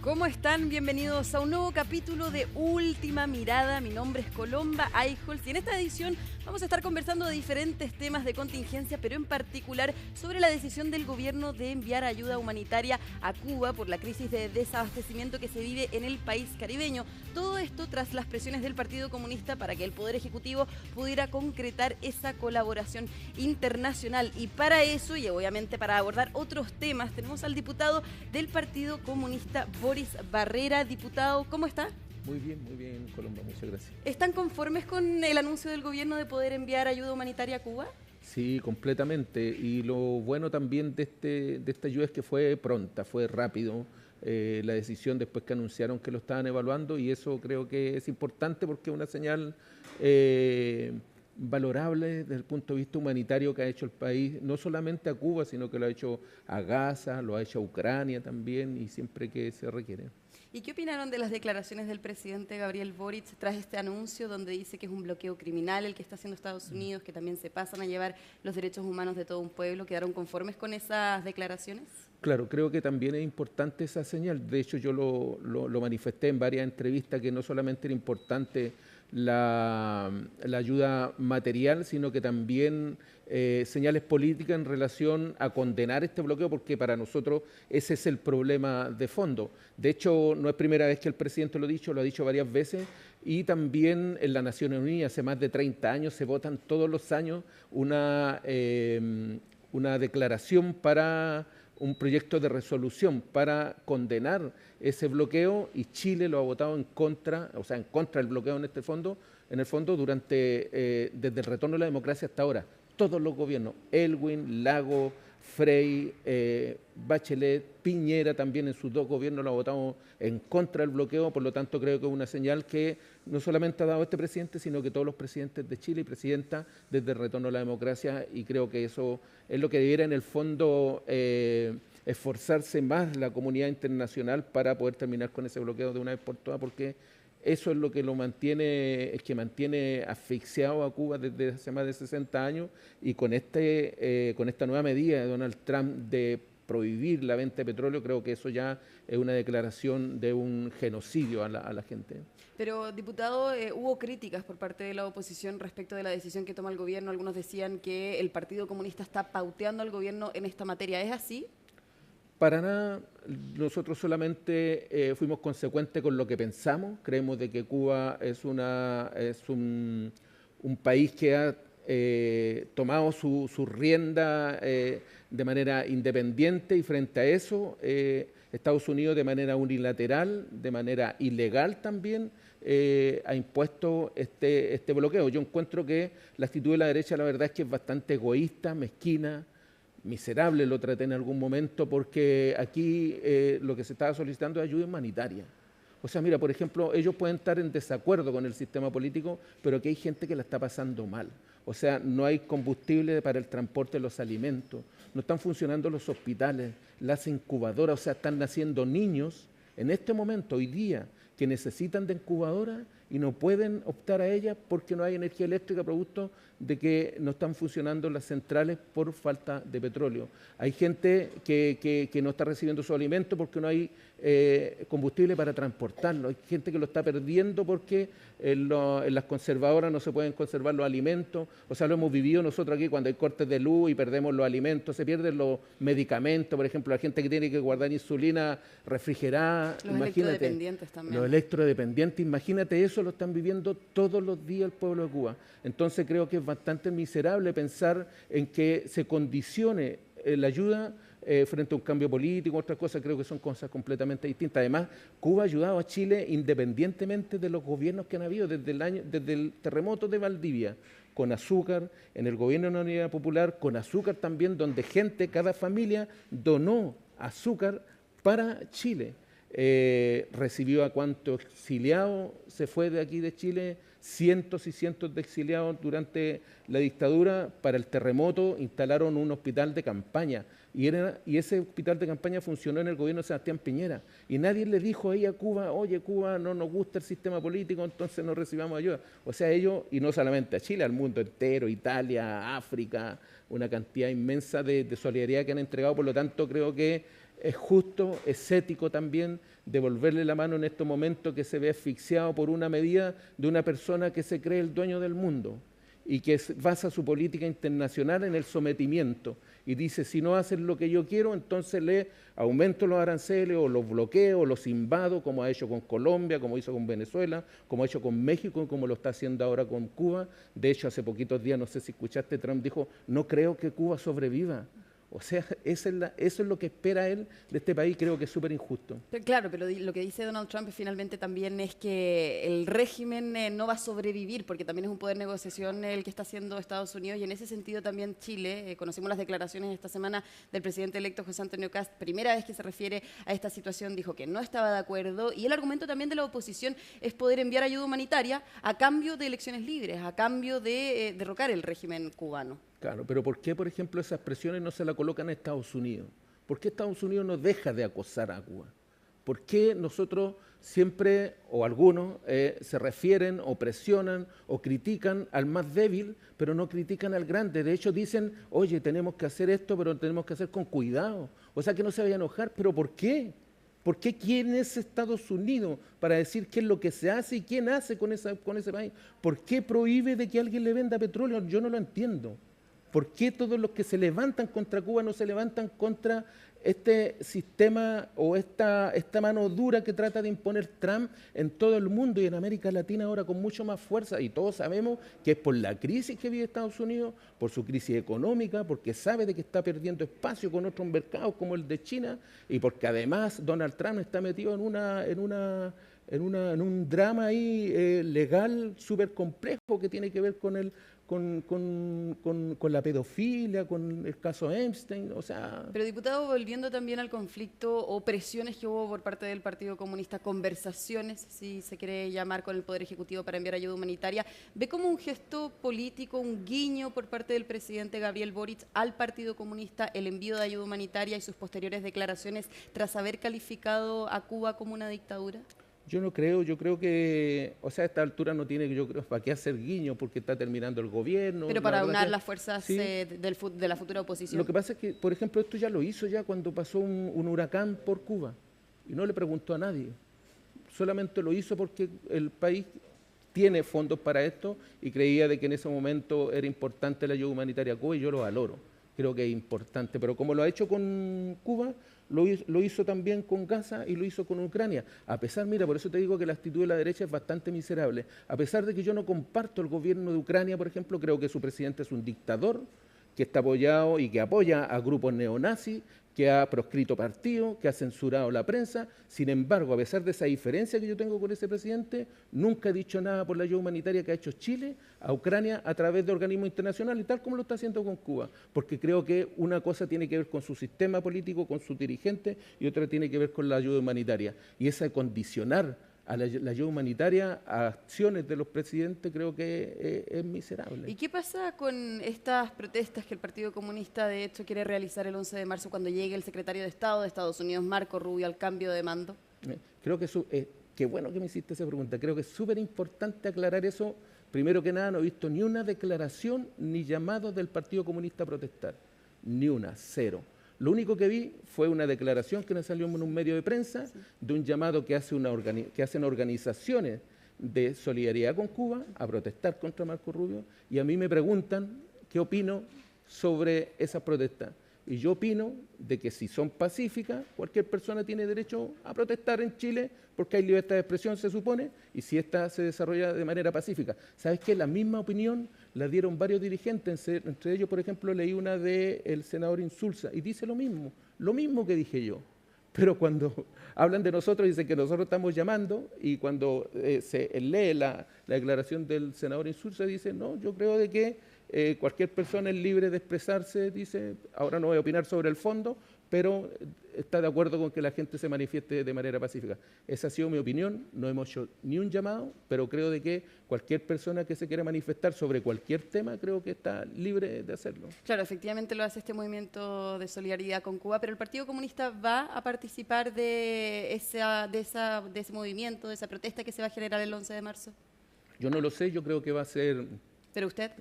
¿Cómo están? Bienvenidos a un nuevo capítulo de Última Mirada. Mi nombre es Colomba Eichholz y en esta edición vamos a estar conversando de diferentes temas de contingencia, pero en particular sobre la decisión del gobierno de enviar ayuda humanitaria a Cuba por la crisis de desabastecimiento que se vive en el país caribeño. Todo esto tras las presiones del Partido Comunista para que el Poder Ejecutivo pudiera concretar esa colaboración internacional. Y para eso, y obviamente para abordar otros temas, tenemos al diputado del Partido Comunista, Boris Barrera. Diputado, ¿cómo está? Muy bien, Colomba, muchas gracias. ¿Están conformes con el anuncio del gobierno de poder enviar ayuda humanitaria a Cuba? Sí, completamente. Y lo bueno también de esta ayuda es que fue pronta, fue rápido. La decisión después que anunciaron que lo estaban evaluando, y eso creo que es importante porque es una señal valorable desde el punto de vista humanitario que ha hecho el país, no solamente a Cuba, sino que lo ha hecho a Gaza, lo ha hecho a Ucrania también, y siempre que se requiere. ¿Y qué opinaron de las declaraciones del presidente Gabriel Boric tras este anuncio donde dice que es un bloqueo criminal el que está haciendo Estados Unidos, que también se pasan a llevar los derechos humanos de todo un pueblo? ¿Quedaron conformes con esas declaraciones? Claro, creo que también es importante esa señal. De hecho, yo lo manifesté en varias entrevistas, que no solamente era importante la ayuda material, sino que también señales políticas en relación a condenar este bloqueo, porque para nosotros ese es el problema de fondo. De hecho, no es primera vez que el presidente lo ha dicho varias veces, y también en las Naciones Unidas, hace más de 30 años, se votan todos los años una declaración para un proyecto de resolución para condenar ese bloqueo, y Chile lo ha votado en contra, o sea, en contra del bloqueo en el fondo desde el retorno de la democracia hasta ahora. Todos los gobiernos, Elwin, Lago, Frey, Bachelet, Piñera también en sus dos gobiernos lo ha votado en contra del bloqueo. Por lo tanto, creo que es una señal que no solamente ha dado este presidente, sino que todos los presidentes de Chile y presidenta desde el retorno a la democracia, y creo que eso es lo que debiera en el fondo esforzarse más la comunidad internacional para poder terminar con ese bloqueo de una vez por todas, porque eso es lo que mantiene asfixiado a Cuba desde hace más de 60 años, y con esta nueva medida de Donald Trump de prohibir la venta de petróleo, creo que eso ya es una declaración de un genocidio a la gente. Pero, diputado, hubo críticas por parte de la oposición respecto de la decisión que toma el gobierno. Algunos decían que el Partido Comunista está pauteando al gobierno en esta materia. ¿Es así? Para nada, nosotros solamente fuimos consecuentes con lo que pensamos. Creemos de que Cuba es un país que ha tomado su rienda de manera independiente, y frente a eso Estados Unidos, de manera unilateral, de manera ilegal también, ha impuesto este bloqueo. Yo encuentro que la actitud de la derecha, la verdad es que es bastante egoísta, mezquina, miserable, lo traté en algún momento, porque aquí lo que se estaba solicitando es ayuda humanitaria. O sea, mira, por ejemplo, ellos pueden estar en desacuerdo con el sistema político, pero aquí hay gente que la está pasando mal. O sea, no hay combustible para el transporte de los alimentos, no están funcionando los hospitales, las incubadoras, o sea, están naciendo niños en este momento, hoy día, que necesitan de incubadoras y no pueden optar a ellas porque no hay energía eléctrica, producto de que no están funcionando las centrales por falta de petróleo. Hay gente que no está recibiendo su alimento porque no hay combustible para transportarlo. Hay gente que lo está perdiendo porque en las conservadoras no se pueden conservar los alimentos. O sea, lo hemos vivido nosotros aquí cuando hay cortes de luz y perdemos los alimentos, se pierden los medicamentos. Por ejemplo, la gente que tiene que guardar insulina refrigerada. Los electrodependientes también. Los electrodependientes, imagínate eso, lo están viviendo todos los días el pueblo de Cuba. Entonces creo que es bastante miserable pensar en que se condicione la ayuda frente a un cambio político, otras cosas. Creo que son cosas completamente distintas. Además, Cuba ha ayudado a Chile independientemente de los gobiernos que han habido desde el terremoto de Valdivia, con azúcar, en el gobierno de la Unidad Popular, con azúcar también, donde cada familia donó azúcar para Chile. Recibió a cuántos exiliados se fue de aquí de Chile, cientos y cientos de exiliados durante la dictadura. Para el terremoto instalaron un hospital de campaña Y ese hospital de campaña funcionó en el gobierno de Sebastián Piñera. Y nadie le dijo ahí a Cuba, oye, Cuba no nos gusta el sistema político, entonces no recibamos ayuda. O sea, ellos, y no solamente a Chile, al mundo entero, Italia, África, una cantidad inmensa de solidaridad que han entregado. Por lo tanto, creo que es justo, es ético también devolverle la mano en estos momentos que se ve asfixiado por una medida de una persona que se cree el dueño del mundo y que basa su política internacional en el sometimiento y dice, si no hacen lo que yo quiero, entonces le aumento los aranceles o los bloqueo, o los invado, como ha hecho con Colombia, como hizo con Venezuela, como ha hecho con México, como lo está haciendo ahora con Cuba. De hecho, hace poquitos días, no sé si escuchaste, Trump dijo, no creo que Cuba sobreviva. O sea, eso es lo que espera él de este país, creo que es súper injusto. Claro, pero lo que dice Donald Trump finalmente también es que el régimen no va a sobrevivir, porque también es un poder de negociación el que está haciendo Estados Unidos, y en ese sentido también Chile, conocimos las declaraciones esta semana del presidente electo José Antonio Kast, primera vez que se refiere a esta situación, dijo que no estaba de acuerdo, y el argumento también de la oposición es poder enviar ayuda humanitaria a cambio de elecciones libres, a cambio de derrocar el régimen cubano. Claro, pero ¿por qué, por ejemplo, esas presiones no se las colocan a Estados Unidos? ¿Por qué Estados Unidos no deja de acosar a Cuba? ¿Por qué nosotros siempre, o algunos, se refieren o presionan o critican al más débil, pero no critican al grande? De hecho dicen, oye, tenemos que hacer esto, pero lo tenemos que hacer con cuidado. O sea, que no se vaya a enojar, ¿pero por qué? ¿Por qué quién es Estados Unidos para decir qué es lo que se hace y quién hace con ese país? ¿Por qué prohíbe de que alguien le venda petróleo? Yo no lo entiendo. ¿Por qué todos los que se levantan contra Cuba no se levantan contra este sistema o esta mano dura que trata de imponer Trump en todo el mundo y en América Latina ahora con mucho más fuerza? Y todos sabemos que es por la crisis que vive Estados Unidos, por su crisis económica, porque sabe de que está perdiendo espacio con otros mercados como el de China y porque además Donald Trump está metido en un drama ahí legal súper complejo que tiene que ver con la pedofilia, con el caso Epstein, o sea... Pero diputado, volviendo también al conflicto o presiones que hubo por parte del Partido Comunista, conversaciones, si se quiere llamar, con el Poder Ejecutivo para enviar ayuda humanitaria, ¿ve como un gesto político, un guiño por parte del presidente Gabriel Boric al Partido Comunista el envío de ayuda humanitaria y sus posteriores declaraciones tras haber calificado a Cuba como una dictadura? Yo no creo, yo creo que, o sea, a esta altura no tiene, yo creo, para qué hacer guiño, porque está terminando el gobierno. Pero para aunar las fuerzas sí, de la futura oposición. Lo que pasa es que, por ejemplo, esto ya lo hizo ya cuando pasó un huracán por Cuba, y no le preguntó a nadie. Solamente lo hizo porque el país tiene fondos para esto y creía de que en ese momento era importante la ayuda humanitaria a Cuba, y yo lo valoro. Creo que es importante, pero como lo ha hecho con Cuba, lo hizo también con Gaza y lo hizo con Ucrania. A pesar, mira, por eso te digo que la actitud de la derecha es bastante miserable. A pesar de que yo no comparto el gobierno de Ucrania, por ejemplo, creo que su presidente es un dictador que está apoyado y que apoya a grupos neonazis, que ha proscrito partidos, que ha censurado la prensa. Sin embargo, a pesar de esa diferencia que yo tengo con ese presidente, nunca he dicho nada por la ayuda humanitaria que ha hecho Chile a Ucrania a través de organismos internacionales, tal como lo está haciendo con Cuba, porque creo que una cosa tiene que ver con su sistema político, con sus dirigentes, y otra tiene que ver con la ayuda humanitaria. Y esa condicionar a la ayuda humanitaria, a acciones de los presidentes, creo que es miserable. ¿Y qué pasa con estas protestas que el Partido Comunista de hecho quiere realizar el 11 de marzo cuando llegue el secretario de Estado de Estados Unidos, Marco Rubio, al cambio de mando? Creo que qué bueno que me hiciste esa pregunta. Creo que es súper importante aclarar eso. Primero que nada, no he visto ni una declaración ni llamado del Partido Comunista a protestar. Ni una, cero. Lo único que vi fue una declaración que nos salió en un medio de prensa de un llamado que hacen organizaciones de solidaridad con Cuba a protestar contra Marco Rubio, y a mí me preguntan qué opino sobre esas protestas. Y yo opino de que si son pacíficas, cualquier persona tiene derecho a protestar en Chile porque hay libertad de expresión, se supone, y si esta se desarrolla de manera pacífica. ¿Sabes qué? La misma opinión la dieron varios dirigentes, entre ellos, por ejemplo, leí una del senador Insulza, y dice lo mismo que dije yo. Pero cuando hablan de nosotros, dicen que nosotros estamos llamando, y cuando se lee la declaración del senador Insulza, dice, no, yo creo de que cualquier persona es libre de expresarse, dice, ahora no voy a opinar sobre el fondo, pero está de acuerdo con que la gente se manifieste de manera pacífica. Esa ha sido mi opinión, no hemos hecho ni un llamado, pero creo de que cualquier persona que se quiera manifestar sobre cualquier tema, creo que está libre de hacerlo. Claro, efectivamente lo hace este movimiento de solidaridad con Cuba, pero el Partido Comunista va a participar de ese movimiento, de esa protesta que se va a generar el 11 de marzo. Yo no lo sé, yo creo que va a ser... ¿Pero usted?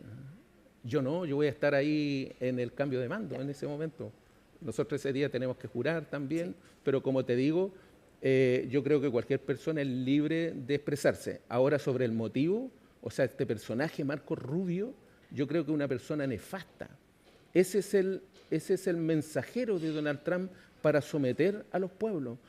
Yo no, yo voy a estar ahí en el cambio de mando en ese momento. Nosotros ese día tenemos que jurar también, pero como te digo, yo creo que cualquier persona es libre de expresarse. Ahora sobre el motivo, o sea, este personaje Marco Rubio, yo creo que es una persona nefasta. Ese es el mensajero de Donald Trump para someter a los pueblos.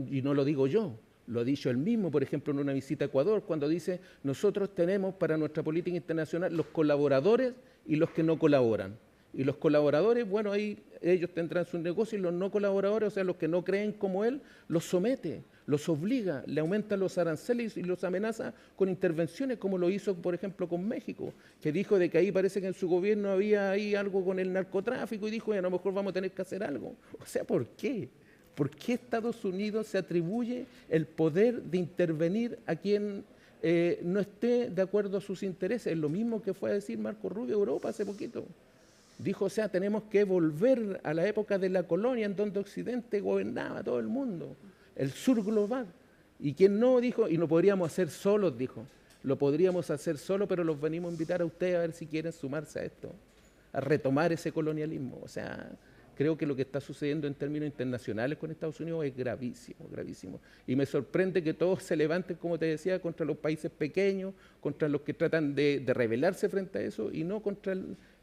Y no lo digo yo, lo ha dicho él mismo, por ejemplo, en una visita a Ecuador, cuando dice, nosotros tenemos para nuestra política internacional los colaboradores y los que no colaboran. Y los colaboradores, bueno, ahí ellos tendrán sus negocios, y los no colaboradores, o sea, los que no creen como él, los somete, los obliga, le aumenta los aranceles y los amenaza con intervenciones, como lo hizo, por ejemplo, con México, que dijo de que ahí parece que en su gobierno había ahí algo con el narcotráfico, y dijo, a lo mejor vamos a tener que hacer algo. O sea, ¿por qué? ¿Por qué Estados Unidos se atribuye el poder de intervenir a quien no esté de acuerdo a sus intereses? Es lo mismo que fue a decir Marco Rubio a Europa hace poquito. Dijo, o sea, tenemos que volver a la época de la colonia en donde Occidente gobernaba todo el mundo, el sur global. Y quien no, dijo, y lo podríamos hacer solos, dijo, lo podríamos hacer solos, pero los venimos a invitar a ustedes a ver si quieren sumarse a esto, a retomar ese colonialismo. O sea, creo que lo que está sucediendo en términos internacionales con Estados Unidos es gravísimo, gravísimo. Y me sorprende que todos se levanten, como te decía, contra los países pequeños, contra los que tratan de rebelarse frente a eso, y no contra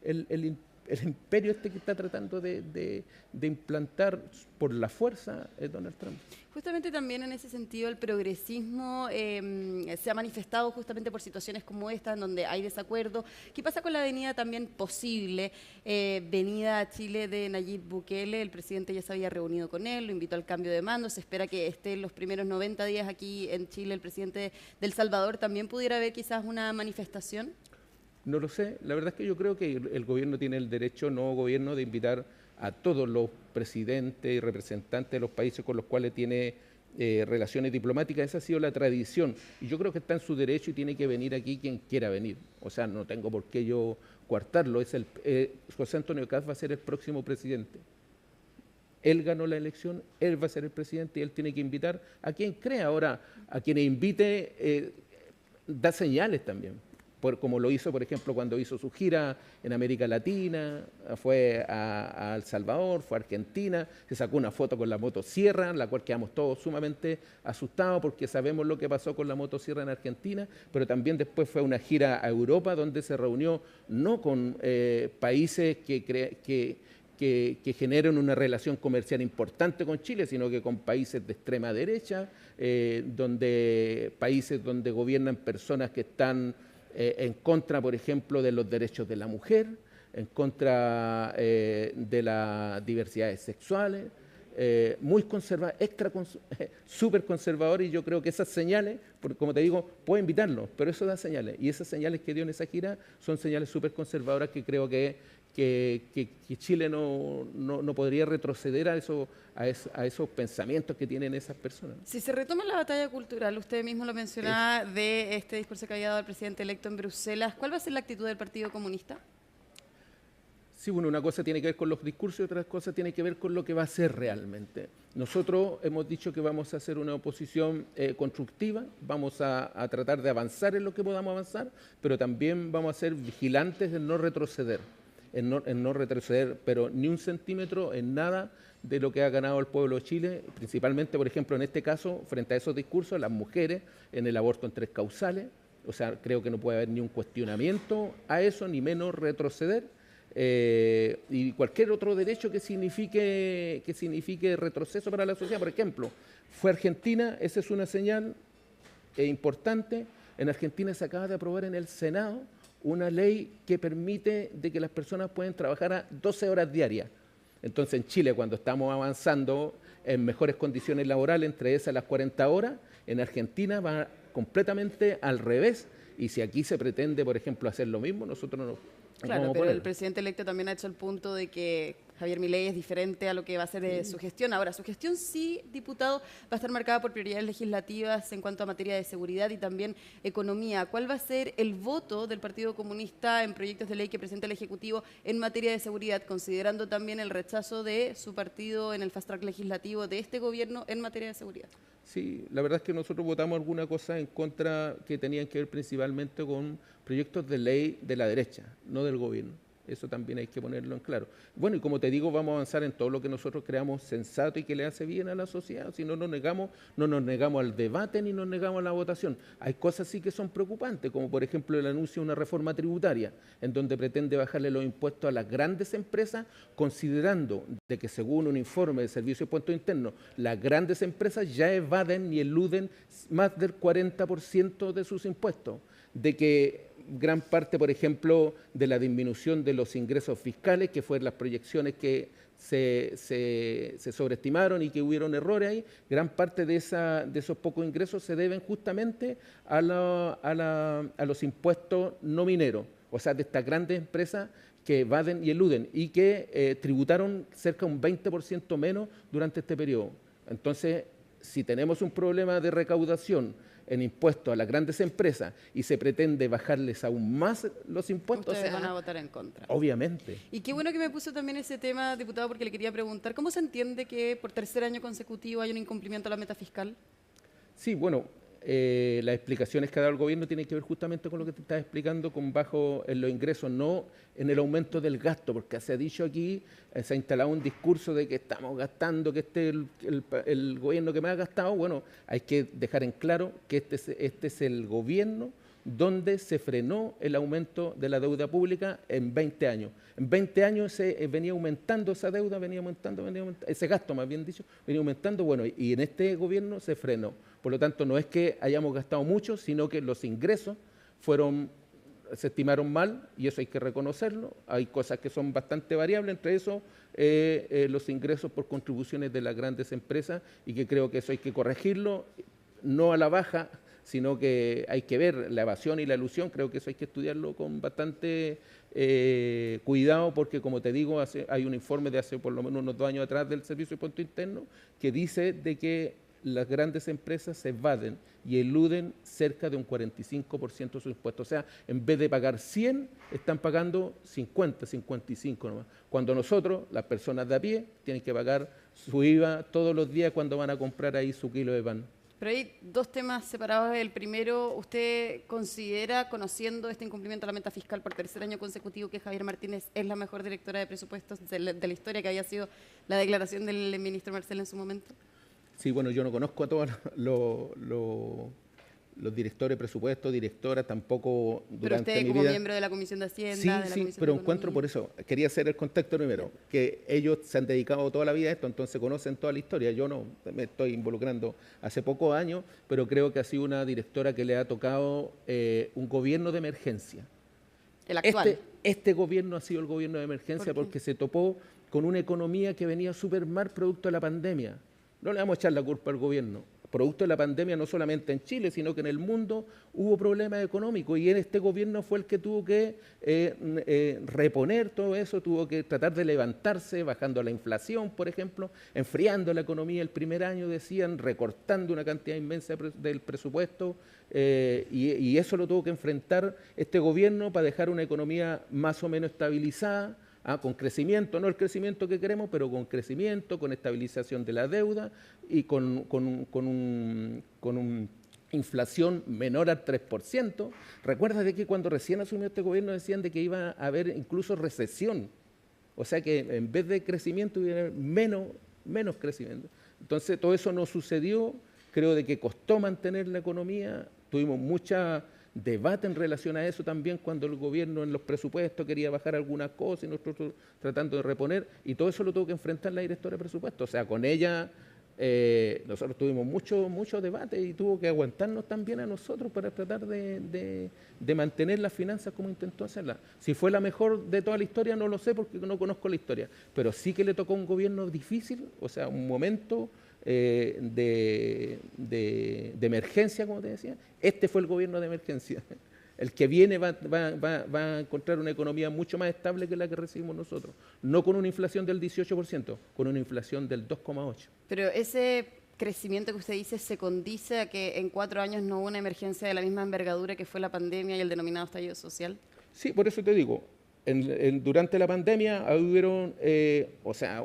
el imperio este que está tratando de implantar por la fuerza Donald Trump. Justamente también en ese sentido el progresismo se ha manifestado justamente por situaciones como esta, en donde hay desacuerdo. ¿Qué pasa con la venida también posible, venida a Chile de Nayib Bukele? El presidente ya se había reunido con él, lo invitó al cambio de mando, se espera que esté en los primeros 90 días aquí en Chile. El presidente de El Salvador también pudiera haber quizás una manifestación. No lo sé, la verdad es que yo creo que el gobierno tiene el derecho, nuevo gobierno, de invitar a todos los presidentes y representantes de los países con los cuales tiene relaciones diplomáticas. Esa ha sido la tradición, y yo creo que está en su derecho y tiene que venir aquí quien quiera venir. O sea, no tengo por qué yo coartarlo. José Antonio Kast va a ser el próximo presidente. Él ganó la elección, él va a ser el presidente y él tiene que invitar a quien crea. Ahora, a quien invite, da señales también. Como lo hizo, por ejemplo, cuando hizo su gira en América Latina, fue a El Salvador, fue a Argentina, se sacó una foto con la motosierra, la cual quedamos todos sumamente asustados porque sabemos lo que pasó con la motosierra en Argentina, pero también después fue a una gira a Europa donde se reunió no con países que generen una relación comercial importante con Chile, sino que con países de extrema derecha, países donde gobiernan personas que están en contra, por ejemplo, de los derechos de la mujer, en contra de las diversidades sexuales, muy conservador, súper conservador, y yo creo que esas señales, porque como te digo, puedo invitarlos, pero eso da señales, y esas señales que dio en esa gira son señales súper conservadoras que creo que Chile no podría retroceder a esos pensamientos que tienen esas personas. Si se retoma la batalla cultural, usted mismo lo mencionaba, de este discurso que había dado el presidente electo en Bruselas, ¿cuál va a ser la actitud del Partido Comunista? Sí, bueno, una cosa tiene que ver con los discursos y otra cosa tiene que ver con lo que va a ser realmente. Nosotros hemos dicho que vamos a hacer una oposición constructiva, vamos a tratar de avanzar en lo que podamos avanzar, pero también vamos a ser vigilantes en no retroceder. En no retroceder, pero ni un centímetro en nada de lo que ha ganado el pueblo de Chile, principalmente, por ejemplo, en este caso, frente a esos discursos, las mujeres en el aborto en 3 causales. O sea, creo que no puede haber ni un cuestionamiento a eso, ni menos retroceder. Y cualquier otro derecho que signifique retroceso para la sociedad. Por ejemplo, fue Argentina, esa es una señal importante. En Argentina se acaba de aprobar en el Senado una ley que permite de que las personas pueden trabajar a 12 horas diarias. Entonces, en Chile, cuando estamos avanzando en mejores condiciones laborales, entre esas las 40 horas, en Argentina va completamente al revés. Y si aquí se pretende, por ejemplo, hacer lo mismo, nosotros no. Claro, pero el presidente electo también ha hecho el punto de que Javier Milei es diferente a lo que va a ser su gestión. Ahora, su gestión sí, diputado, va a estar marcada por prioridades legislativas en cuanto a materia de seguridad y también economía. ¿Cuál va a ser el voto del Partido Comunista en proyectos de ley que presenta el Ejecutivo en materia de seguridad, considerando también el rechazo de su partido en el fast track legislativo de este gobierno en materia de seguridad? Sí, la verdad es que nosotros votamos alguna cosa en contra que tenían que ver principalmente con proyectos de ley de la derecha, no del gobierno. Eso también hay que ponerlo en claro. Bueno, y como te digo, vamos a avanzar en todo lo que nosotros creamos sensato y que le hace bien a la sociedad. Si no nos negamos, no nos negamos al debate ni nos negamos a la votación. Hay cosas sí que son preocupantes, como por ejemplo el anuncio de una reforma tributaria, en donde pretende bajarle los impuestos a las grandes empresas, considerando de que según un informe del Servicio de Impuestos Internos, las grandes empresas ya evaden y eluden más del 40% de sus impuestos. De que gran parte, por ejemplo, de la disminución de los ingresos fiscales, que fueron las proyecciones que se sobreestimaron y que hubieron errores ahí, gran parte de esos pocos ingresos se deben justamente a los impuestos no mineros, o sea, de estas grandes empresas que evaden y eluden y que tributaron cerca de un 20% menos durante este periodo. Entonces, si tenemos un problema de recaudación en impuestos a las grandes empresas y se pretende bajarles aún más los impuestos, ustedes van a votar en contra. Obviamente. Y qué bueno que me puso también ese tema, diputado, porque le quería preguntar, ¿cómo se entiende que por tercer año consecutivo hay un incumplimiento a la meta fiscal? Sí, bueno, las explicaciones que ha dado el gobierno tienen que ver justamente con lo que te estaba explicando, con bajo en los ingresos, no en el aumento del gasto, porque se ha dicho aquí, se ha instalado un discurso de que estamos gastando, que este es el gobierno que más ha gastado. Bueno, hay que dejar en claro que este es el gobierno donde se frenó el aumento de la deuda pública en 20 años. En 20 años se venía aumentando esa deuda, venía aumentando, ese gasto más bien dicho, venía aumentando, bueno, y en este gobierno se frenó. Por lo tanto, no es que hayamos gastado mucho, sino que los ingresos se estimaron mal, y eso hay que reconocerlo. Hay cosas que son bastante variables, entre eso los ingresos por contribuciones de las grandes empresas, y que creo que eso hay que corregirlo, no a la baja, sino que hay que ver la evasión y la elusión. Creo que eso hay que estudiarlo con bastante cuidado, porque como te digo, hay un informe de hace por lo menos unos 2 años atrás del Servicio de Impuestos Internos que dice de que las grandes empresas se evaden y eluden cerca de un 45% de sus impuestos. O sea, en vez de pagar 100, están pagando 50, 55 nomás. Cuando nosotros, las personas de a pie, tienen que pagar su IVA todos los días cuando van a comprar ahí su kilo de pan. Pero hay dos temas separados. El primero, ¿usted considera, conociendo este incumplimiento a la meta fiscal por tercer año consecutivo, que Javier Martínez es la mejor directora de presupuestos de la historia, que había sido la declaración del ministro Marcel en su momento? Sí, bueno, yo no conozco a todos los directores de presupuesto, directoras, tampoco durante mi vida. Pero usted como miembro de la Comisión de Hacienda, sí, de la Comisión pero de encuentro por eso, quería hacer el contexto primero, que ellos se han dedicado toda la vida a esto, entonces conocen toda la historia. Yo no, me estoy involucrando hace pocos años, pero creo que ha sido una directora que le ha tocado un gobierno de emergencia. El actual. Este gobierno ha sido el gobierno de emergencia porque se topó con una economía que venía súper mal producto de la pandemia. No le vamos a echar la culpa al gobierno. Producto de la pandemia, no solamente en Chile, sino que en el mundo hubo problemas económicos, y este gobierno fue el que tuvo que reponer todo eso, tuvo que tratar de levantarse, bajando la inflación, por ejemplo, enfriando la economía el primer año, decían, recortando una cantidad inmensa del presupuesto, y eso lo tuvo que enfrentar este gobierno para dejar una economía más o menos estabilizada. Con crecimiento, no el crecimiento que queremos, pero con crecimiento, con estabilización de la deuda y con una inflación menor al 3%. Recuerda de que cuando recién asumió este gobierno decían de que iba a haber incluso recesión, o sea que en vez de crecimiento iba a haber menos crecimiento. Entonces todo eso no sucedió, creo de que costó mantener la economía, tuvimos mucha debate en relación a eso también cuando el gobierno en los presupuestos quería bajar algunas cosas y nosotros tratando de reponer, y todo eso lo tuvo que enfrentar la directora de presupuestos. O sea, con ella nosotros tuvimos mucho debate y tuvo que aguantarnos también a nosotros para tratar de mantener las finanzas como intentó hacerlas. Si fue la mejor de toda la historia no lo sé porque no conozco la historia, pero sí que le tocó un gobierno difícil, o sea, un momento de emergencia, como te decía. Este fue el gobierno de emergencia. El que viene va a encontrar una economía mucho más estable que la que recibimos nosotros. No con una inflación del 18%, con una inflación del 2,8%. Pero ese crecimiento que usted dice se condice a que en 4 años no hubo una emergencia de la misma envergadura que fue la pandemia y el denominado estallido social. Sí, por eso te digo, durante la pandemia hubieron,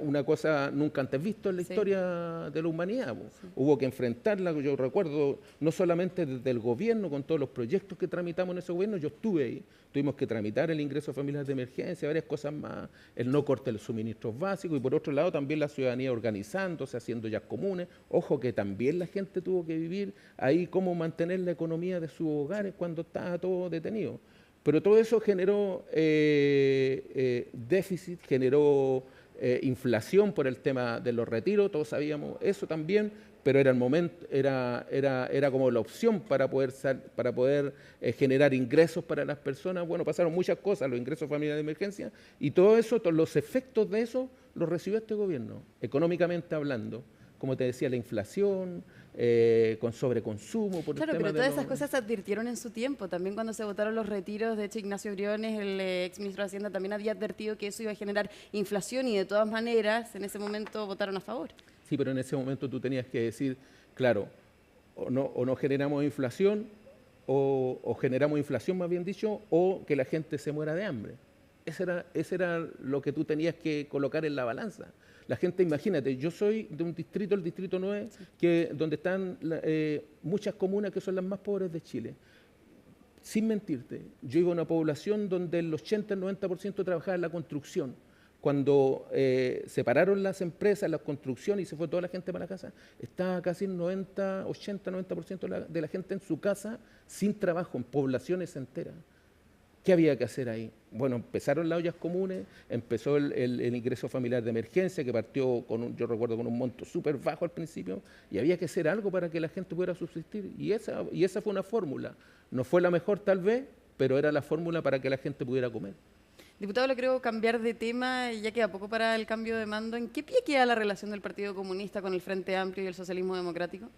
una cosa nunca antes visto en la historia de la humanidad. Sí. Hubo que enfrentarla, yo recuerdo, no solamente desde el gobierno, con todos los proyectos que tramitamos en ese gobierno, yo estuve ahí, tuvimos que tramitar el ingreso familiar de emergencia, varias cosas más, el no corte de los suministros básicos, y por otro lado también la ciudadanía organizándose, haciendo ya comunes. Ojo que también la gente tuvo que vivir ahí cómo mantener la economía de sus hogares cuando estaba todo detenido. Pero todo eso generó déficit, generó inflación por el tema de los retiros, todos sabíamos eso también, pero era el momento, era como la opción para poder generar ingresos para las personas. Bueno, pasaron muchas cosas, los ingresos familiares de emergencia, y todo eso, todos los efectos de eso los recibió este gobierno, económicamente hablando. Como te decía, la inflación, con sobreconsumo. Claro, pero todas esas cosas se advirtieron en su tiempo. También cuando se votaron los retiros, de hecho Ignacio Briones, el exministro de Hacienda, también había advertido que eso iba a generar inflación y de todas maneras en ese momento votaron a favor. Sí, pero en ese momento tú tenías que decir, claro, o no generamos inflación, o generamos inflación, más bien dicho, o que la gente se muera de hambre. Ese era lo que tú tenías que colocar en la balanza. La gente, imagínate, yo soy de un distrito, el distrito 9, donde están muchas comunas que son las más pobres de Chile. Sin mentirte, yo iba a una población donde el 80, el 90% trabajaba en la construcción. Cuando separaron las empresas, la construcción y se fue toda la gente para la casa, estaba casi el 80-90% de la gente en su casa sin trabajo, en poblaciones enteras. ¿Qué había que hacer ahí? Bueno, empezaron las ollas comunes, empezó el ingreso familiar de emergencia, que partió, yo recuerdo, con un monto súper bajo al principio, y había que hacer algo para que la gente pudiera subsistir. Y esa fue una fórmula. No fue la mejor tal vez, pero era la fórmula para que la gente pudiera comer. Diputado, le creo cambiar de tema, ya queda poco para el cambio de mando. ¿En qué pie queda la relación del Partido Comunista con el Frente Amplio y el socialismo democrático?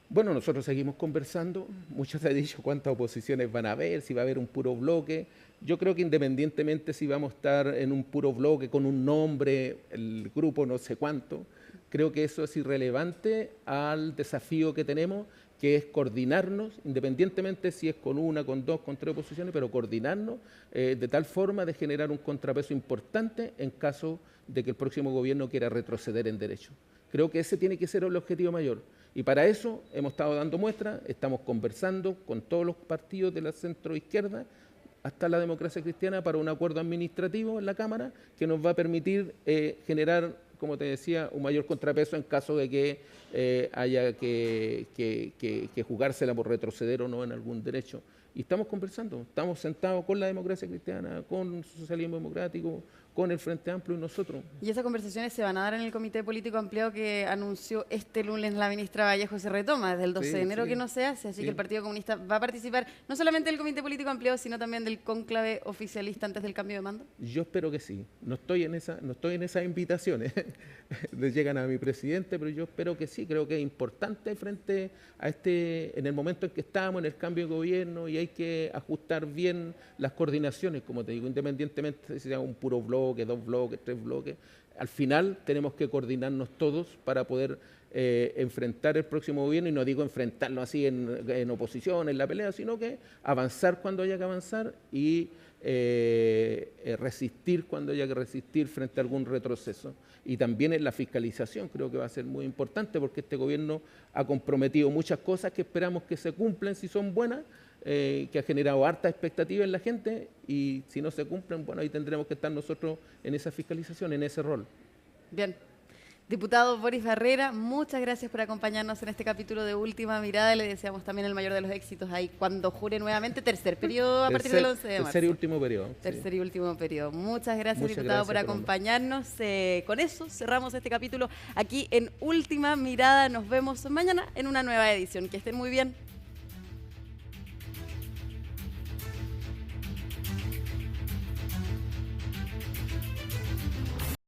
Bueno, nosotros seguimos conversando, muchos han dicho cuántas oposiciones van a haber, si va a haber un puro bloque. Yo creo que independientemente si vamos a estar en un puro bloque con un nombre, el grupo no sé cuánto, creo que eso es irrelevante al desafío que tenemos, que es coordinarnos, independientemente si es con una, con dos, con tres oposiciones, pero coordinarnos de tal forma de generar un contrapeso importante en caso de que el próximo gobierno quiera retroceder en derecho. Creo que ese tiene que ser el objetivo mayor. Y para eso hemos estado dando muestras, estamos conversando con todos los partidos de la centro-izquierda, hasta la Democracia Cristiana, para un acuerdo administrativo en la Cámara que nos va a permitir generar, como te decía, un mayor contrapeso en caso de que haya que jugársela por retroceder o no en algún derecho. Y estamos conversando, estamos sentados con la Democracia Cristiana, con el Socialismo Democrático, con el Frente Amplio y nosotros. ¿Y esas conversaciones se van a dar en el Comité Político Ampliado que anunció este lunes la ministra Vallejo? Se retoma desde el 12 de enero que no se hace, así que el Partido Comunista va a participar no solamente del Comité Político Ampliado, sino también del cónclave oficialista antes del cambio de mando. Yo espero que sí. No estoy en esas invitaciones. Les llegan a mi presidente, pero yo espero que sí. Creo que es importante frente a en el momento en que estamos, en el cambio de gobierno, y hay que ajustar bien las coordinaciones, como te digo, independientemente si sea un puro bloque, 2 bloques, 3 bloques. Al final tenemos que coordinarnos todos para poder enfrentar el próximo gobierno, y no digo enfrentarlo así en oposición, en la pelea, sino que avanzar cuando haya que avanzar y resistir cuando haya que resistir frente a algún retroceso. Y también en la fiscalización creo que va a ser muy importante, porque este gobierno ha comprometido muchas cosas que esperamos que se cumplen si son buenas, que ha generado harta expectativa en la gente, y si no se cumplen, bueno, ahí tendremos que estar nosotros en esa fiscalización, en ese rol. Bien. Diputado Boris Barrera, muchas gracias por acompañarnos en este capítulo de Última Mirada. Le deseamos también el mayor de los éxitos ahí cuando jure nuevamente tercer periodo a partir del 11 de marzo. Tercer y último periodo. Tercer y último periodo. Muchas gracias, diputado, por acompañarnos. Con eso cerramos este capítulo aquí en Última Mirada. Nos vemos mañana en una nueva edición. Que estén muy bien.